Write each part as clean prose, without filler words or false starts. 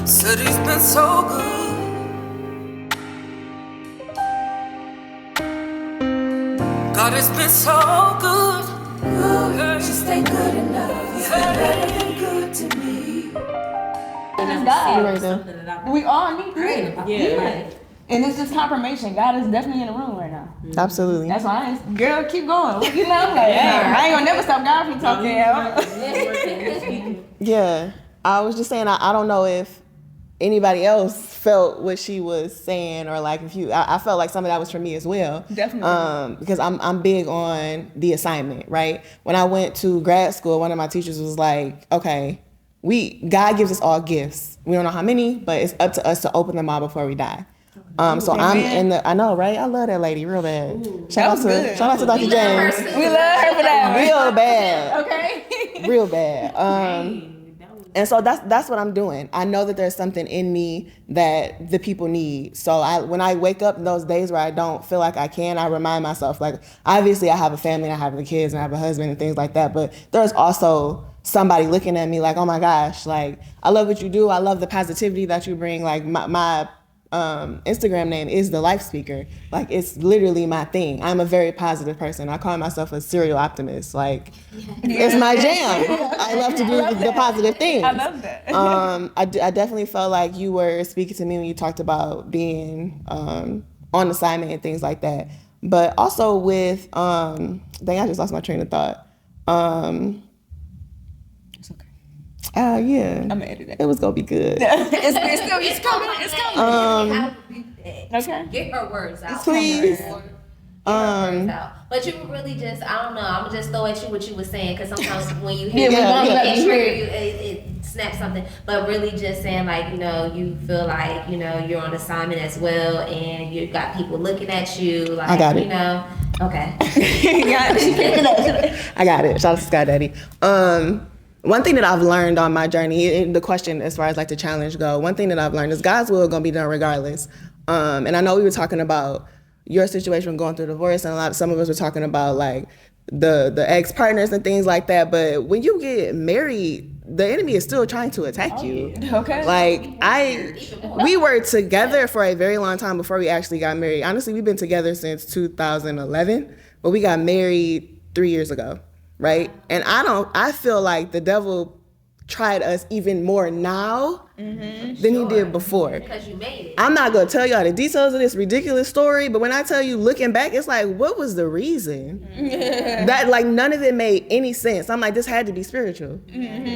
Said he's been so good. God has been so good. Good, just ain't good enough. He's been better than good to me. God. We all need prayer. Yeah. And it's just confirmation. God is definitely in the room right now. Absolutely. That's why girl, keep going. You know, like, I ain't gonna never stop God from talking. Yeah. I was just saying, I don't know if anybody else felt what she was saying, or like if I felt like some of that was for me as well. Definitely. Because I'm big on the assignment, right? When I went to grad school, one of my teachers was like, okay, God gives us all gifts. We don't know how many, but it's up to us to open them all before we die. So I'm in the, I know, right? I love that lady real bad. Shout out to Dr. James. We love her for that. Real bad. Okay. Real bad. And so that's what I'm doing. I know that there's something in me that the people need. So when I wake up those days where I don't feel like I can, I remind myself, like, obviously I have a family, and I have the kids, and I have a husband and things like that. But there's also somebody looking at me like, oh my gosh, like, I love what you do. I love the positivity that you bring. Like my Instagram name is The Life Speaker. Like, it's literally my thing. I'm a very positive person. I call myself a serial optimist. Like, it's my jam. I love to do the positive things. I love that. I definitely felt like you were speaking to me when you talked about being on assignment and things like that. But also with, dang, I just lost my train of thought. It's okay. Yeah. I'm gonna edit it. It was gonna be good. It's coming. Okay. Get her words out. Please. Get her words out. But you were really just, I don't know, I'm gonna just throw at you what you were saying, because sometimes when you hear it snaps something. But really just saying, like, you know, you feel like, you know, you're on assignment as well, and you got people looking at you, like, I got it. You know, okay. I got it. Shout out to Sky Daddy. One thing that I've learned on my journey, the question as far as like the challenge go, one thing that I've learned is God's will gonna be done regardless. And I know we were talking about your situation going through divorce, and some of us were talking about like the ex-partners and things like that. But when you get married, the enemy is still trying to attack you. Okay. Like we were together for a very long time before we actually got married. Honestly, we've been together since 2011, but we got married 3 years ago. Right? And I feel like the devil tried us even more now than he did before. Because you made it. I'm not going to tell y'all the details of this ridiculous story, but when I tell you looking back, it's like, what was the reason? That, like, none of it made any sense. I'm like, this had to be spiritual.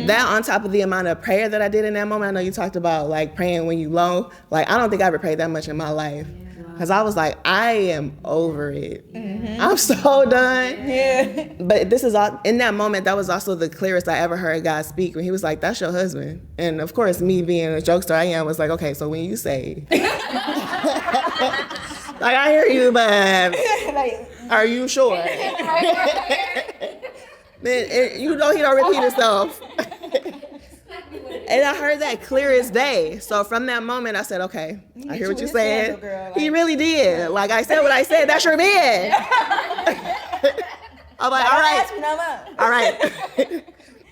That on top of the amount of prayer that I did in that moment. I know you talked about like praying when you low. Like, I don't think I ever prayed that much in my life. Because I was like, I am over it. I'm so done. Yeah. But this is all, in that moment, that was also the clearest I ever heard God speak, when he was like, that's your husband. And of course, me being a jokester I was like, okay, so when you say, like, I hear you, but are you sure? Then you know he don't repeat himself. And I heard that clear as day. So from that moment, I said, okay, I hear what you're saying. He really did. Like, I said what I said. That's your man. I'm like, all right.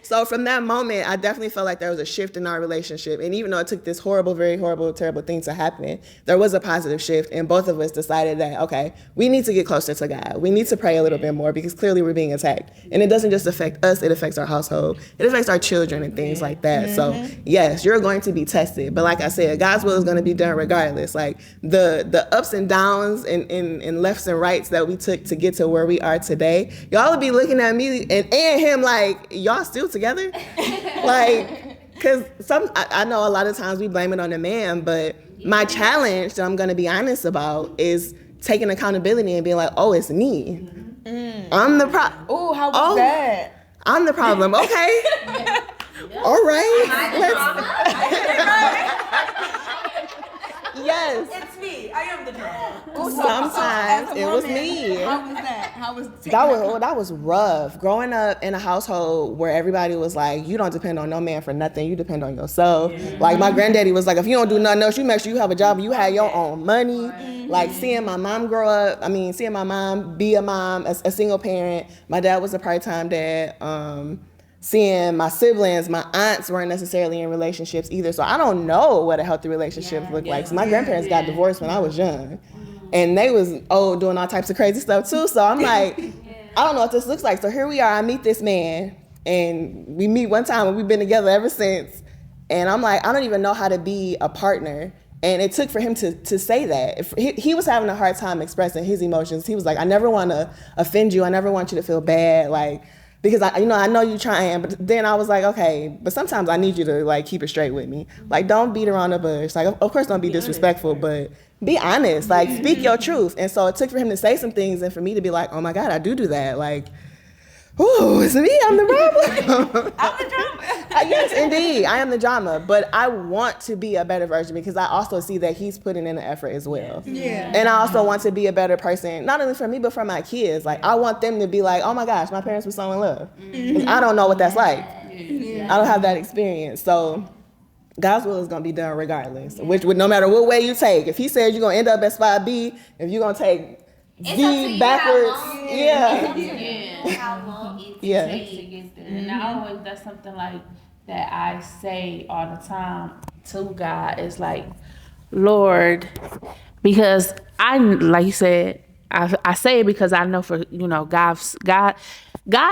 So from that moment, I definitely felt like there was a shift in our relationship. And even though it took this horrible, very horrible, terrible thing to happen, there was a positive shift. And both of us decided that, okay, we need to get closer to God. We need to pray a little bit more, because clearly we're being attacked. And it doesn't just affect us, it affects our household. It affects our children and things like that. So yes, you're going to be tested. But like I said, God's will is going to be done regardless. Like the ups and downs and lefts and rights that we took to get to where we are today, y'all will be looking at me and him like, y'all still together? Like, because I know a lot of times we blame it on the man, but my challenge that I'm going to be honest about is taking accountability and being like, oh, it's me. I'm the problem. Oh, how was that? I'm the problem. Okay. All right. Yes. It's me. I am the drama. Sometimes it was me. How was that? That was rough. Growing up in a household where everybody was like, you don't depend on no man for nothing. You depend on yourself. Like, my granddaddy was like, if you don't do nothing else, you make sure you have a job and you have your own money. Like, seeing my mom grow up, seeing my mom be a mom, a single parent. My dad was a part-time dad. seeing my siblings, my aunts weren't necessarily in relationships either. So I don't know what a healthy relationship looked like. So my grandparents got divorced when I was young. And they was old doing all types of crazy stuff too. So I'm like, I don't know what this looks like. So here we are, I meet this man and we meet one time and we've been together ever since. And I'm like, I don't even know how to be a partner. And it took for him to say that. If he was having a hard time expressing his emotions. He was like, I never want to offend you. I never want you to feel bad. Like, because I know you trying, but then I was like, okay, but sometimes I need you to like keep it straight with me. Like, don't beat around the bush. Like, of course, don't be disrespectful, but be honest. Like, speak your truth. And so it took for him to say some things, and for me to be like, oh my God, I do that. Like, ooh, it's me. I'm the problem. I'm the drama. Yes, indeed, I am the drama. But I want to be a better version because I also see that he's putting in the effort as well. Yeah. And I also want to be a better person, not only for me, but for my kids. Like, I want them to be like, oh my gosh, my parents were so in love. Mm-hmm. I don't know what that's like. Yeah. I don't have that experience. So God's will is going to be done regardless, which would, no matter what way you take. If he says you're going to end up at spot B, if you're going to take D backwards, how long it takes to get there. And I always, that's something like that I say all the time to God is like, Lord, because like you said, I say it because I know for, God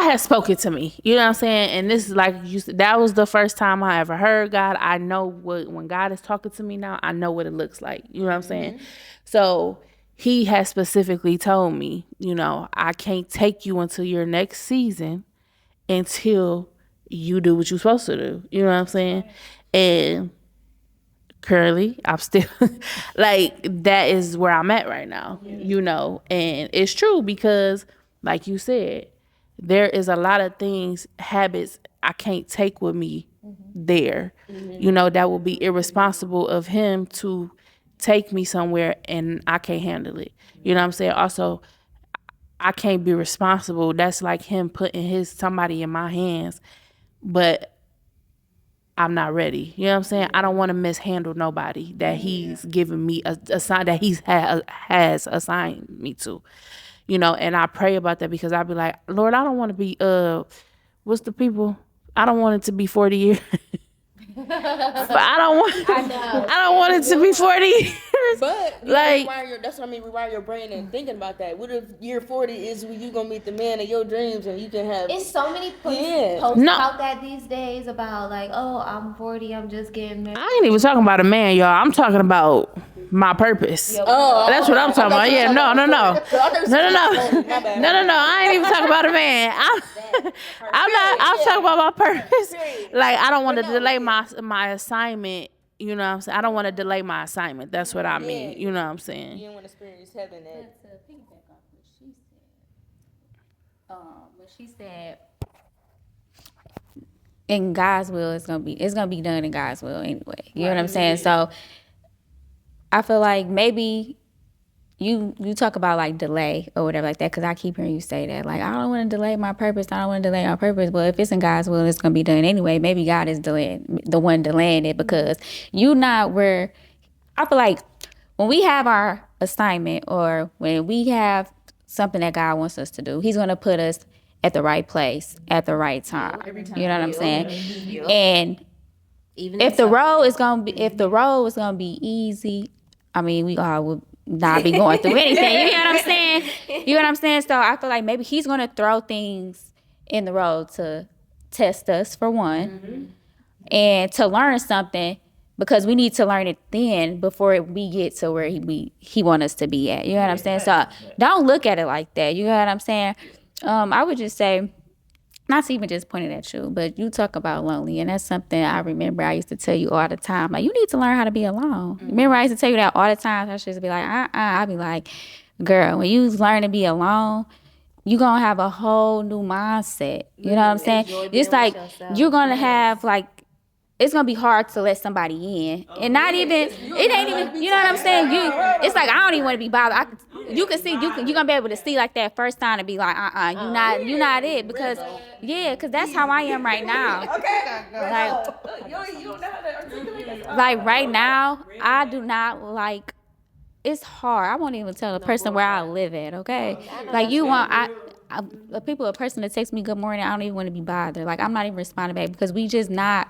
has spoken to me, you know what I'm saying? And this is like you said, that was the first time I ever heard God. I know when God is talking to me now, I know what it looks like, you know what I'm saying? So he has specifically told me, I can't take you into your next season until you do what you're supposed to do. You know what I'm saying? And currently, I'm still, like, that is where I'm at right now, And it's true because, like you said, there is a lot of things, habits I can't take with me there. That would be irresponsible of him to take me somewhere and I can't handle it. You know what I'm saying? Also, I can't be responsible. That's like him putting somebody in my hands, but I'm not ready. You know what I'm saying? I don't want to mishandle nobody that he's given me a sign that he has assigned me to. And I pray about that because I be like, Lord, I don't want to be what's the people? I don't want it to be 40 years. But I don't want it to be 40 years. But like, that's what I mean, rewire your brain and thinking about that. What if year 40 is when you gonna meet the man of your dreams and you can have... It's so many posts about that these days about like, oh, I'm 40, I'm just getting married. I ain't even talking about a man, y'all. I'm talking about my purpose. That's what I'm talking about. Yeah, no. I ain't even talking about a man. I'm talking about my purpose. Like, I don't want to delay my assignment. You know what I'm saying? I don't want to delay my assignment. That's what I mean. You know what I'm saying? You don't want to experience heaven. To piggyback off what she said, in God's will, it's gonna be done in God's will anyway. You know what I'm saying? So I feel like maybe you talk about like delay or whatever like that, because I keep hearing you say that, like, I don't want to delay my purpose. I don't want to delay our purpose. But if it's in God's will, it's gonna be done anyway. Maybe God is the one delaying it because you not where. I feel like when we have our assignment or when we have something that God wants us to do, He's gonna put us at the right place at the right time. You know what I'm saying? And even if the road is gonna be easy, I mean, we all would not be going through anything. You know what I'm saying? You know what I'm saying? So I feel like maybe he's gonna throw things in the road to test us for one, and to learn something, because we need to learn it then before we get to where he want us to be at. You know what I'm saying? So don't look at it like that. You know what I'm saying? I would just say, not to even just point it at you, but you talk about lonely, and that's something I remember I used to tell you all the time. Like, you need to learn how to be alone. Remember I used to tell you that all the time. I should just be like, I'd be like, girl, when you learn to be alone, you gonna have a whole new mindset. You know what I'm saying? It's like you're gonna have like, it's gonna be hard to let somebody in, and not even it ain't even. You know what I'm saying? It's like I don't even want to be bothered. You can see you're gonna be able to see like that first time and be like, you're not it, because because that's how I am right now. Like right now, I do not like. It's hard. I won't even tell the person where I live at. Okay, like a person that texts me good morning, I don't even want to be bothered. Like, I'm not even responding back because we just not.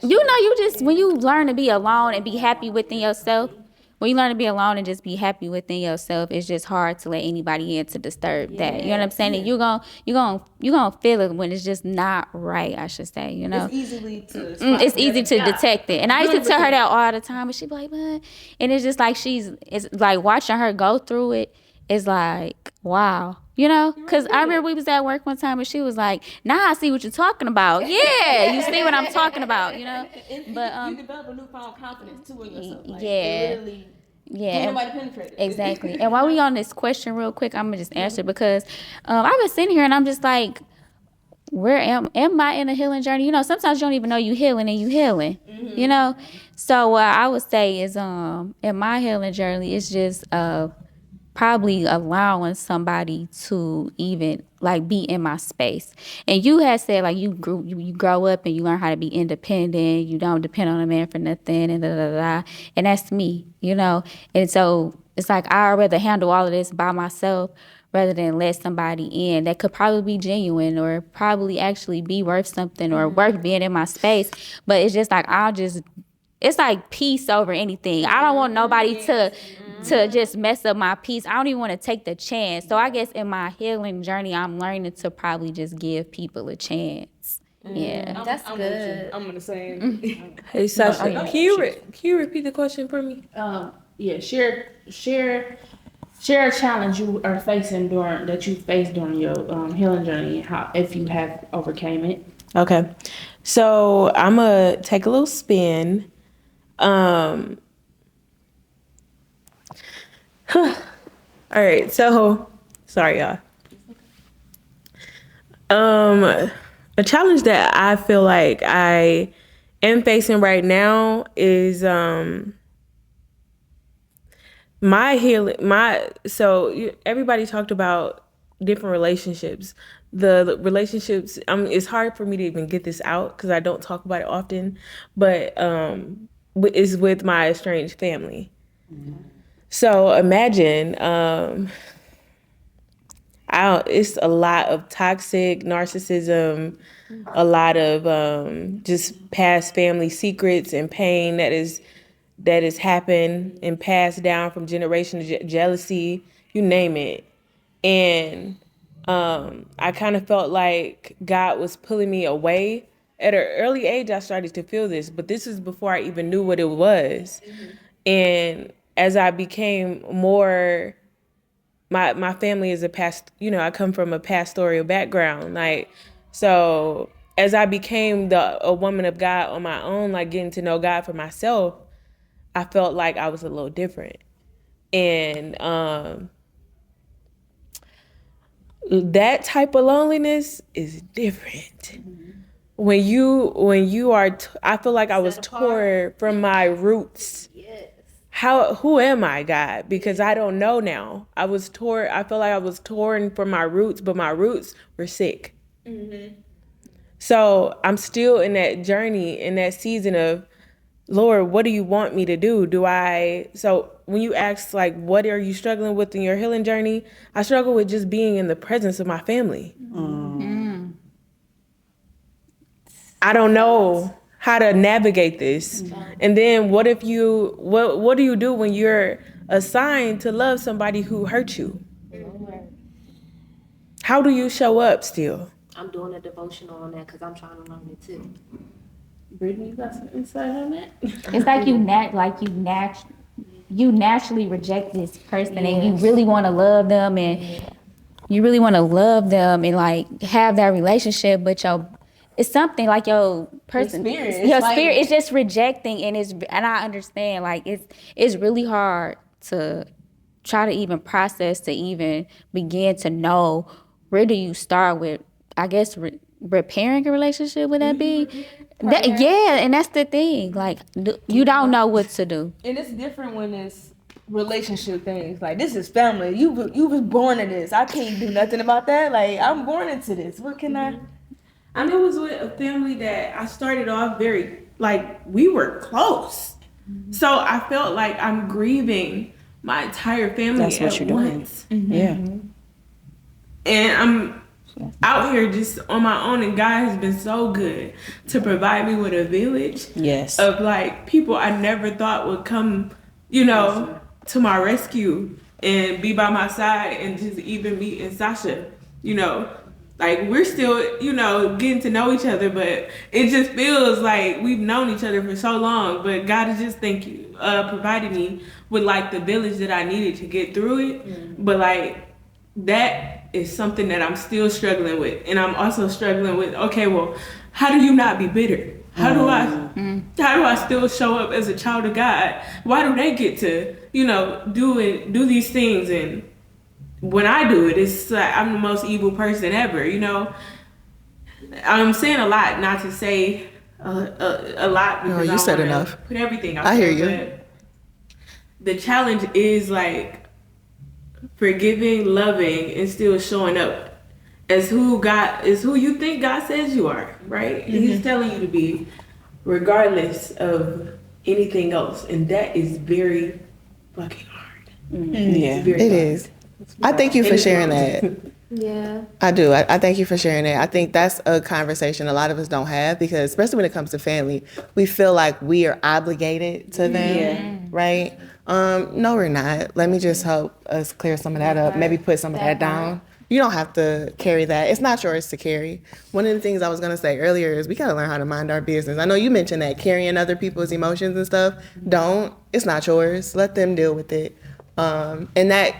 You just when you learn to be alone and be happy within yourself. When you learn to be alone and just be happy within yourself, it's just hard to let anybody in to disturb that. You know what I'm saying? And you gonna feel it when it's just not right. I should say. You know, It's easily to. it's easy to detect it. And I used to tell her that all the time, and she'd be like, "Man," and it's just like it's like watching her go through it. Is like, wow. You know, because I remember we was at work one time and she was like, "Nah, I see what you're talking about. Yeah, you see what I'm talking about, you know?" But you develop a newfound confidence too in yourself. Like, yeah. literally, Yeah, nobody penetrated. exactly. And while we on this question real quick, I'm gonna just answer because I've been sitting here and I'm just like, where am I in a healing journey? You know, sometimes you don't even know you healing and you healing. You know, so what I would say is in my healing journey, it's just probably allowing somebody to even like be in my space. And you had said like you grow up and you learn how to be independent. You don't depend on a man for nothing and da da da. And that's me, you know. And so it's like I'd rather handle all of this by myself rather than let somebody in that could probably be genuine or probably actually be worth something or worth being in my space. But it's just like it's like peace over anything. I don't want nobody to just mess up my peace. I don't even want to take the chance. So I guess in my healing journey, I'm learning to probably just give people a chance. Yeah. That's good. I'm gonna say. Hey Sasha, can you repeat the question for me? Yeah, share a challenge you are facing that you faced during your healing journey, how if you have overcame it. Okay, so I'm gonna take a little spin. All right, so sorry y'all. A challenge that I feel like I am facing right now is my healing. Everybody talked about different relationships. The relationships, it's hard for me to even get this out because I don't talk about it often, but is with my estranged family. So imagine, it's a lot of toxic narcissism, a lot of just past family secrets and pain that has happened and passed down from generation to jealousy, you name it. And I kind of felt like God was pulling me away. At an early age, I started to feel this, but this is before I even knew what it was. And as I became more, my family is I come from a pastoral background. Like, so as I became a woman of God on my own, like getting to know God for myself, I felt like I was a little different. And that type of loneliness is different. When you are, I feel like I was torn from my roots. Yes. Who am I, God? Because I don't know now. I feel like I was torn from my roots, but my roots were sick. So I'm still in that journey, in that season of, Lord, what do you want me to do? So when you ask, like, what are you struggling with in your healing journey? I struggle with just being in the presence of my family. I don't know how to navigate this. And then what do you do when you're assigned to love somebody who hurt you? How do you show up still? I'm doing a devotional on that because I'm trying to learn it too. Brittany, you got some insight on that? It's like you naturally reject this person and you really want to love them and like have that relationship, but it's something like your spirit is just rejecting, and I understand like it's really hard to try to even process, to even begin to know where do you start with, I guess, repairing a relationship. Would that be? And that's the thing. Like, you don't know what to do. And it's different when it's relationship things. Like, this is family. You was born in this. I can't do nothing about that. Like, I'm born into this. What can I? And it was with a family that I started off very, like, we were close. So I felt like I'm grieving my entire family at once. Yeah. And I'm out here just on my own, and God has been so good to provide me with a village of like people I never thought would come, you know, to my rescue and be by my side, and just even me and Sasha, you know, like we're still, you know, getting to know each other, but it just feels like we've known each other for so long. But God is just provided me with like the village that I needed to get through it. But like that is something that I'm still struggling with, and I'm also struggling with. Okay, well, how do you not be bitter? How do I still show up as a child of God? Why do they get to, you know, do these things, and when I do it, it's like I'm the most evil person ever, you know? I'm saying a lot, not to say a lot, because you said enough. Put everything out I there. hear you. But the challenge is like forgiving, loving, and still showing up as who you think God says you are, right? And He's telling you to be, regardless of anything else, and that is very fucking hard. Yeah, it is. I thank you for sharing that. Yeah. I do. I thank you for sharing that. I think that's a conversation a lot of us don't have, because especially when it comes to family, we feel like we are obligated to them, right? No, we're not. Let me just help us clear some of that up. Maybe put some of that down. You don't have to carry that. It's not yours to carry. One of the things I was going to say earlier is we got to learn how to mind our business. I know you mentioned that carrying other people's emotions and stuff. Don't. It's not yours. Let them deal with it. And that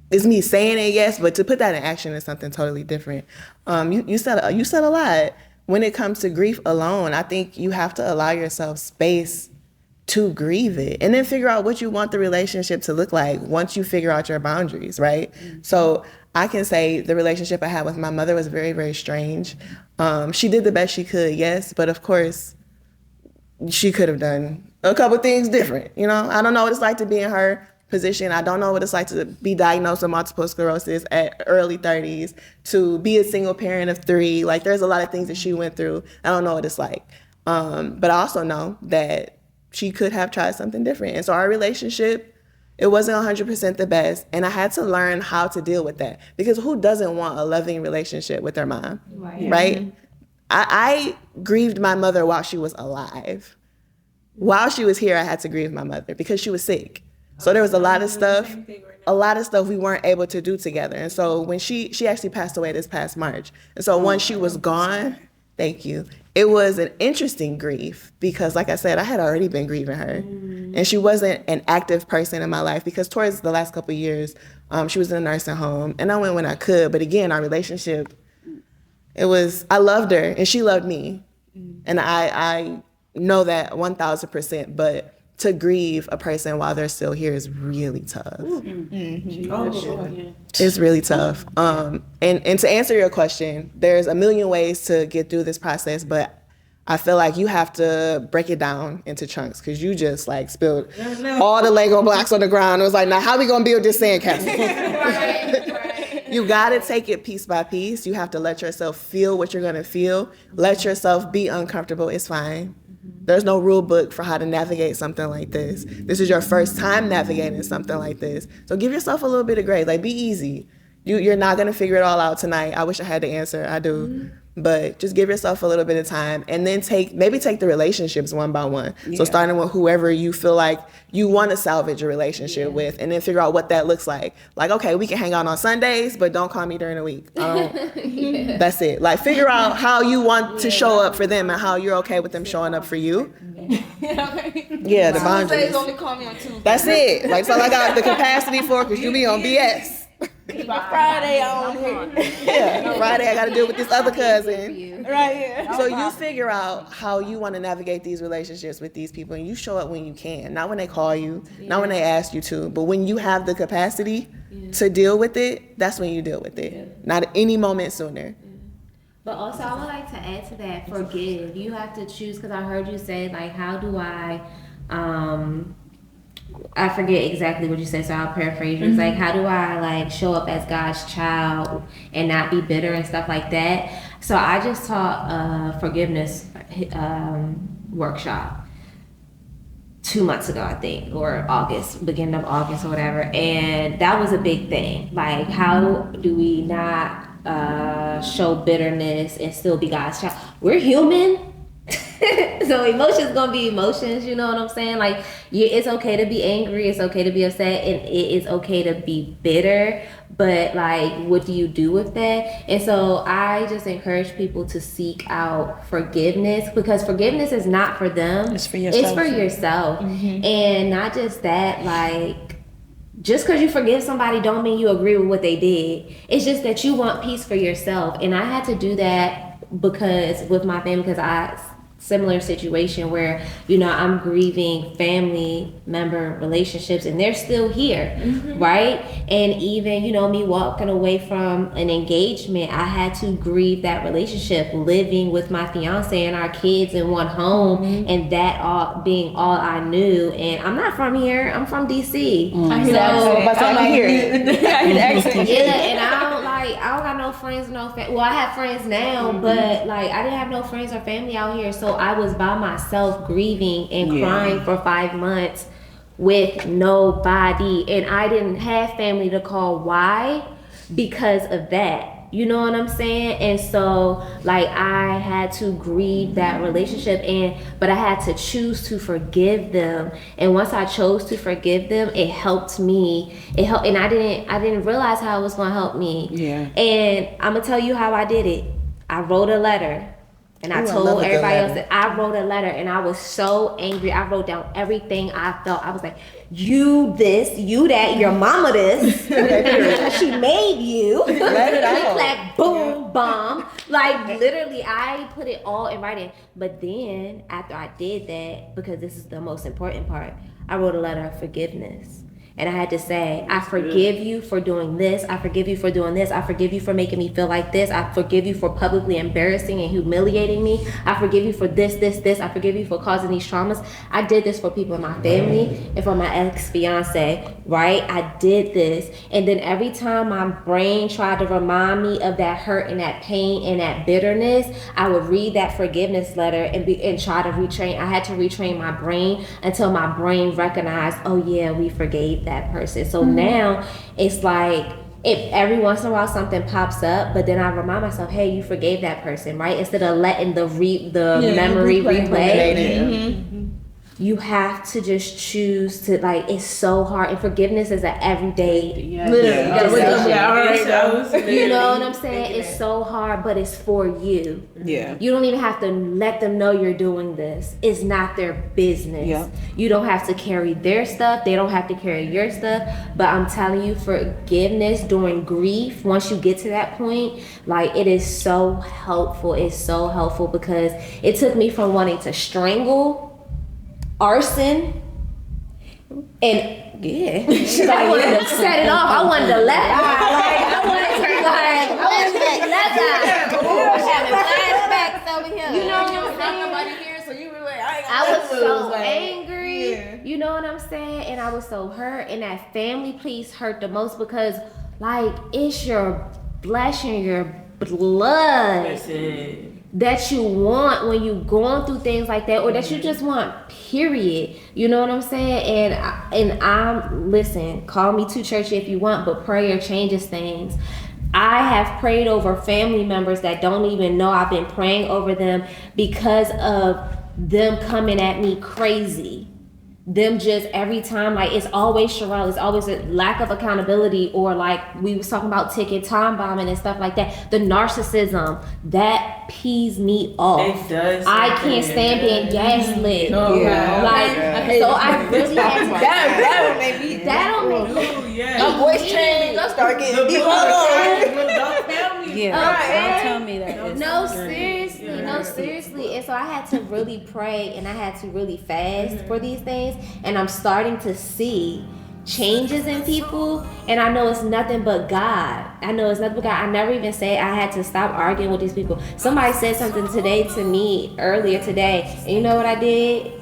is me saying it, yes, but to put that in action is something totally different. You said a lot. When it comes to grief alone, I think you have to allow yourself space to grieve it, and then figure out what you want the relationship to look like once you figure out your boundaries, right? So I can say the relationship I had with my mother was very, very strange. She did the best she could, yes, but of course, she could have done a couple things different. You know, I don't know what it's like to be in her position. I don't know what it's like to be diagnosed with multiple sclerosis at early 30s, to be a single parent of 3. Like, there's a lot of things that she went through. I don't know what it's like. But I also know that she could have tried something different. And so our relationship, it wasn't 100% the best. And I had to learn how to deal with that, because who doesn't want a loving relationship with their mom, right? I grieved my mother while she was alive. While she was here, I had to grieve my mother because she was sick. So there was a lot of stuff we weren't able to do together. And so when she actually passed away this past March. And so once she was gone, thank you, it was an interesting grief, because like I said, I had already been grieving her. And she wasn't an active person in my life, because towards the last couple of years, she was in a nursing home, and I went when I could. But again, our relationship, I loved her and she loved me. And I know that 1,000%, but to grieve a person while they're still here is really tough. It's really tough. And to answer your question, there's a million ways to get through this process, but I feel like you have to break it down into chunks, because you just like spilled all the Lego blocks on the ground. It was like, now how we gonna build this sandcastle? You gotta take it piece by piece. You have to let yourself feel what you're gonna feel. Let yourself be uncomfortable. It's fine. There's no rule book for how to navigate something like this. This is your first time navigating something like this. So give yourself a little bit of grace. Like, be easy. You're not going to figure it all out tonight. I wish I had the answer. I do. But just give yourself a little bit of time, and then maybe take the relationships one by one. Yeah. So starting with whoever you feel like you want to salvage a relationship with, and then figure out what that looks like. Like, okay, we can hang out on Sundays, but don't call me during the week. That's it. Like, figure out how you want to show up for them and how you're okay with them showing up for you. Yeah, the boundaries. Only call me on Tuesday. That's it. Like, so I got the capacity for, because you be on BS. By Friday, I'm on here. Yeah, Friday I got to deal with this other cousin. Right here. So you figure out how you want to navigate these relationships with these people, and you show up when you can. Not when they call you, not when they ask you to, but when you have the capacity to deal with it, that's when you deal with it. Not at any moment sooner. But also, I would like to add to that, forgive. You have to choose, because I heard you say, like, how do I forget exactly what you said, so I'll paraphrase you. It's like, how do I like show up as God's child and not be bitter and stuff like that? So I just taught a forgiveness workshop. 2 months ago, I think, or August, beginning of August or whatever. And that was a big thing. Like, how do we not show bitterness and still be God's child? We're human. So emotions gonna be emotions, you know what I'm saying? Like, it's okay to be angry, it's okay to be upset, and it is okay to be bitter, but like, what do you do with that? And so I just encourage people to seek out forgiveness, because forgiveness is not for them, it's for yourself. It's for yourself. And not just that, like, just because you forgive somebody don't mean you agree with what they did. It's just that you want peace for yourself. And I had to do that because with my family, because similar situation where, you know, I'm grieving family member relationships and they're still here, right? And even, you know, me walking away from an engagement, I had to grieve that relationship, living with my fiance and our kids in one home, and that all being all I knew. And I'm not from here, I'm from DC. I hear the accent. Yeah, and I don't got no friends, no family. Well, I have friends now, but like, I didn't have no friends or family out here. So I was by myself grieving and crying for 5 months with nobody. And I didn't have family to call. Why? Because of that. You know what I'm saying? And so, like, I had to grieve that relationship, but I had to choose to forgive them. And once I chose to forgive them, it helped me. It helped, and I didn't realize how it was gonna help me. Yeah. And I'm gonna tell you how I did it. I wrote a letter. And I told everybody else that I wrote a letter, and I was so angry. I wrote down everything I felt. I was like, you this, you that, your mama this. She made you. Let it out. Like, boom, bomb. Like, literally, I put it all in writing. But then, after I did that, because this is the most important part, I wrote a letter of forgiveness. And I had to say, I forgive you for doing this. I forgive you for doing this. I forgive you for making me feel like this. I forgive you for publicly embarrassing and humiliating me. I forgive you for this. I forgive you for causing these traumas. I did this for people in my family and for my ex-fiance, right? I did this. And then every time my brain tried to remind me of that hurt and that pain and that bitterness, I would read that forgiveness letter and try to retrain. I had to retrain my brain until my brain recognized, oh yeah, we forgave that person. So now it's like, if every once in a while something pops up, but then I remind myself, hey, you forgave that person, right? Instead of letting the memory replay. You have to just choose to, like, it's so hard. And forgiveness is an everyday decision. You know what I'm saying? It's so hard, but it's for you. Yeah. You don't even have to let them know you're doing this. It's not their business. Yeah. You don't have to carry their stuff. They don't have to carry your stuff. But I'm telling you, forgiveness during grief, once you get to that point, like, it is so helpful. It's so helpful because it took me from wanting to strangle, arson, and I wanted to set it off. I wanted to let I wanted to let flashbacks over here. You know what I'm saying? So you were like, I was so angry. You know what I'm saying? And I was so hurt. And that family piece hurt the most because, like, it's your flesh and your blood that you want when you going through things like that, or that you just want, period. You know what I'm saying? And I'm listen, call me too churchy if you want, but prayer changes things. I have prayed over family members that don't even know I've been praying over them because of them coming at me crazy. Them just every time, like, it's always Sherelle, it's always a lack of accountability, or like we was talking about ticket time bombing and stuff like that. The narcissism, that pees me off. It does. I can't stand being gaslit. Oh, yeah. Like, so I really had to. That would make me. That don't make me. Oh, yeah. My voice changed. I start getting deep. Don't tell me that. No, seriously. And so I had to really pray and I had to really fast for these things. And I'm starting to see changes in people. And I know it's nothing but God. I never even said I had to stop arguing with these people. Somebody said something today to me earlier today. And you know what I did?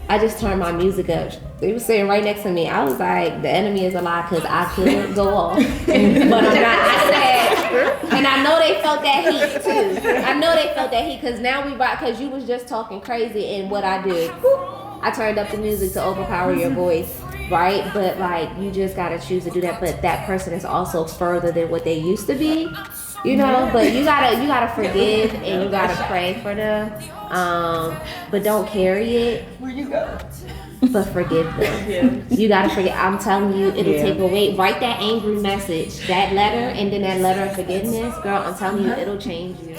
I just turned my music up. They were sitting right next to me. I was like, the enemy is a lie because I could go off. But I'm not. I said, and I know they felt that heat too. I know they felt that heat because now we rock, because you was just talking crazy and what I did. I turned up the music to overpower your voice, right? But like you just gotta choose to do that. But that person is also further than what they used to be, you know. But you gotta forgive and you gotta pray for them. But don't carry it. Where you go? But forgive them. You gotta forget. I'm telling you, it'll take away. Write that angry message, that letter, and then that letter of forgiveness, girl. I'm telling you, it'll change you.